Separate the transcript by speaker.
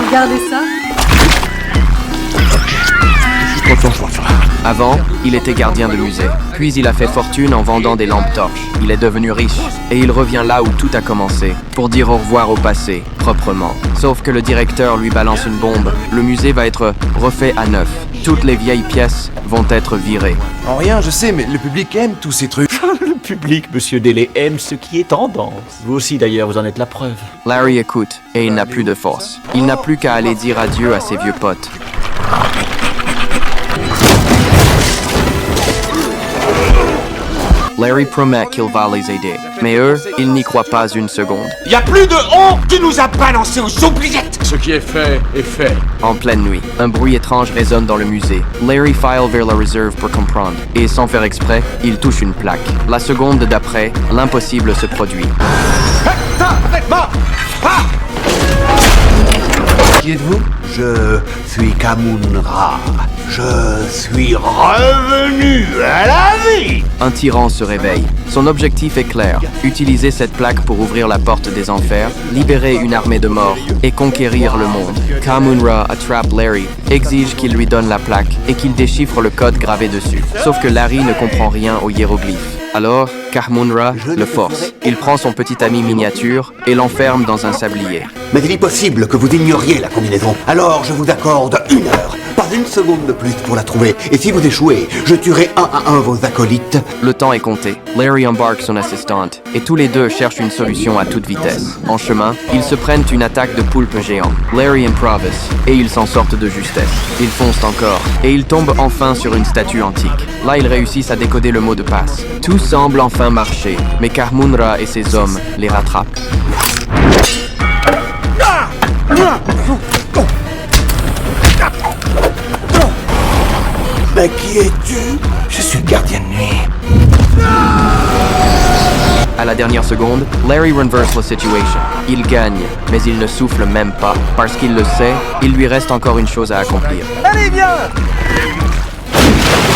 Speaker 1: Regardez ça.
Speaker 2: Avant, il était gardien de musée. Puis il a fait fortune en vendant des lampes torches. Il est devenu riche. Et il revient là où tout a commencé, pour dire au revoir au passé, proprement. Sauf que le directeur lui balance une bombe. Le musée va être refait à neuf. Toutes les vieilles pièces vont être virées.
Speaker 3: En rien, je sais, mais le public aime tous ces trucs.
Speaker 4: Le public, monsieur Dele, aime ce qui est tendance. Vous aussi, d'ailleurs, vous en êtes la preuve.
Speaker 2: Larry écoute, et il n'a plus de force. Il n'a plus qu'à aller dire adieu à ses vieux potes. Larry promet qu'il va les aider, mais eux, ils n'y croient pas une seconde.
Speaker 5: Y a plus de honte, tu nous as balancé aux oubliettes.
Speaker 6: Ce qui est fait est fait.
Speaker 2: En pleine nuit, un bruit étrange résonne dans le musée. Larry file vers la réserve pour comprendre, et sans faire exprès, il touche une plaque. La seconde d'après, l'impossible se produit.
Speaker 3: Qui êtes-vous?
Speaker 7: Je suis Khamun-Ra. Je suis revenu à la vie.
Speaker 2: Un tyran se réveille. Son objectif est clair. Utiliser cette plaque pour ouvrir la porte des enfers, libérer une armée de morts et conquérir le monde. Khamun-Ra attrape Larry, exige qu'il lui donne la plaque et qu'il déchiffre le code gravé dessus. Sauf que Larry ne comprend rien aux hiéroglyphes. Alors, Khamun-Ra le force. Il prend son petit ami miniature et l'enferme dans un sablier.
Speaker 7: Mais il est possible que vous ignoriez la combinaison. Alors je vous accorde 1 heure, pas une seconde de plus pour la trouver. Et si vous échouez, je tuerai un à un vos acolytes.
Speaker 2: Le temps est compté. Larry embarque son assistante et tous les deux cherchent une solution à toute vitesse. En chemin, ils se prennent une attaque de poulpe géant. Larry improvise et ils s'en sortent de justesse. Ils foncent encore et ils tombent enfin sur une statue antique. Là, ils réussissent à décoder le mot de passe. Tout semble enfin marcher, mais Khamun-Ra et ses hommes les rattrapent.
Speaker 7: Mais qui es-tu?
Speaker 3: Je suis le gardien de nuit.
Speaker 2: À la dernière seconde, Larry renverse la situation. Il gagne, mais il ne souffle même pas. Parce qu'il le sait, il lui reste encore une chose à accomplir.
Speaker 3: Allez, viens!